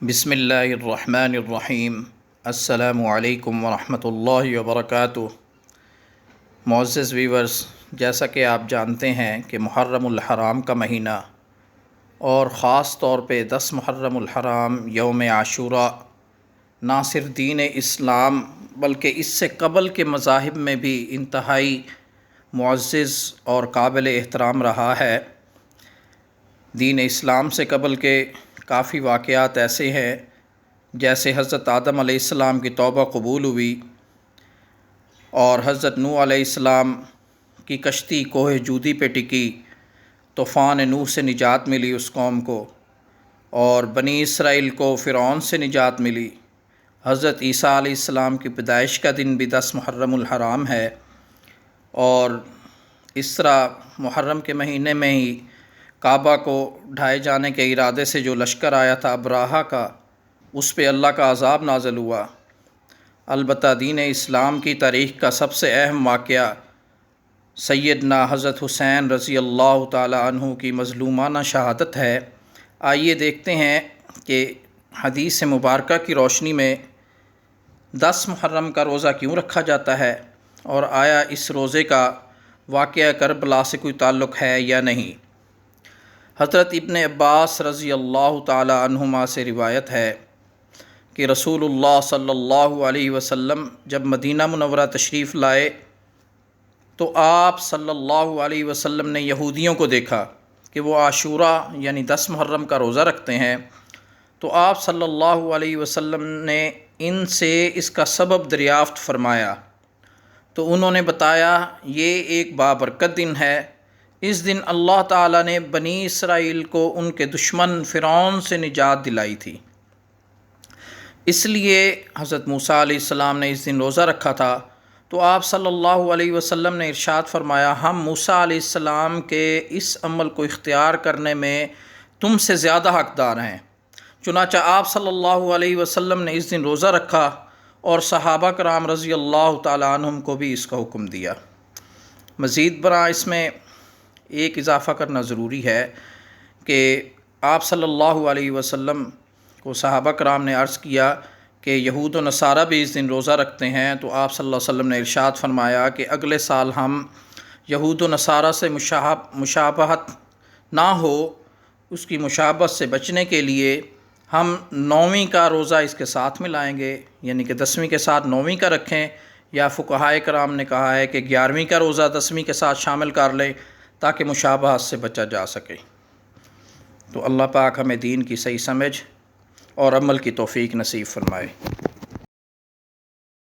بسم اللہ الرحمن الرحیم۔ السلام علیکم ورحمۃ اللہ وبرکاتہ۔ معزز ویورز، جیسا کہ آپ جانتے ہیں کہ محرم الحرام کا مہینہ اور خاص طور پہ 10 محرم الحرام یوم عاشوراء نہ صرف دین اسلام بلکہ اس سے قبل کے مذاہب میں بھی انتہائی معزز اور قابل احترام رہا ہے۔ دین اسلام سے قبل کے کافی واقعات ایسے ہیں جیسے حضرت آدم علیہ السلام کی توبہ قبول ہوئی اور حضرت نوح علیہ السلام کی کشتی کوہ جودی پہ ٹکی، طوفان نوح سے نجات ملی اس قوم کو، اور بنی اسرائیل کو فرعون سے نجات ملی۔ حضرت عیسیٰ علیہ السلام کی پیدائش کا دن بھی 10 محرم الحرام ہے، اور اس طرح محرم کے مہینے میں ہی کعبہ کو ڈھائے جانے کے ارادے سے جو لشکر آیا تھا ابراہہ کا، اس پہ اللہ کا عذاب نازل ہوا۔ البتہ دین اسلام کی تاریخ کا سب سے اہم واقعہ سیدنا حضرت حسین رضی اللہ تعالی عنہ کی مظلومانہ شہادت ہے۔ آئیے دیکھتے ہیں کہ حدیث مبارکہ کی روشنی میں 10 محرم کا روزہ کیوں رکھا جاتا ہے، اور آیا اس روزے کا واقعہ کربلا سے کوئی تعلق ہے یا نہیں۔ حضرت ابن عباس رضی اللہ تعالی عنہما سے روایت ہے کہ رسول اللہ صلی اللہ علیہ وسلم جب مدینہ منورہ تشریف لائے تو آپ صلی اللہ علیہ وسلم نے یہودیوں کو دیکھا کہ وہ عاشوراء یعنی 10 محرم کا روزہ رکھتے ہیں، تو آپ صلی اللہ علیہ وسلم نے ان سے اس کا سبب دریافت فرمایا، تو انہوں نے بتایا یہ ایک بابرکت دن ہے۔ اس دن اللہ تعالیٰ نے بنی اسرائیل کو ان کے دشمن فرعون سے نجات دلائی تھی، اس لیے حضرت موسیٰ علیہ السلام نے اس دن روزہ رکھا تھا۔ تو آپ صلی اللہ علیہ وسلم نے ارشاد فرمایا، ہم موسیٰ علیہ السلام کے اس عمل کو اختیار کرنے میں تم سے زیادہ حقدار ہیں۔ چنانچہ آپ صلی اللہ علیہ وسلم نے اس دن روزہ رکھا، اور صحابہ کرام رضی اللہ تعالی عنہم کو بھی اس کا حکم دیا۔ مزید برآں اس میں ایک اضافہ کرنا ضروری ہے کہ آپ صلی اللہ علیہ وسلم کو صحابہ کرام نے عرض کیا کہ یہود و نصارہ بھی اس دن روزہ رکھتے ہیں، تو آپ صلی اللہ علیہ وسلم نے ارشاد فرمایا کہ اگلے سال ہم یہود و نصارہ سے مشابہت نہ ہو، اس کی مشابہت سے بچنے کے لیے ہم 9ویں کا روزہ اس کے ساتھ ملائیں گے، یعنی کہ 10ویں کے ساتھ 9ویں کا رکھیں، یا فقہائے کرام نے کہا ہے کہ 11ویں کا روزہ 10ویں کے ساتھ شامل کر لیں تاکہ مشابہت سے بچا جا سکے۔ تو اللہ پاک ہمیں دین کی صحیح سمجھ اور عمل کی توفیق نصیب فرمائے۔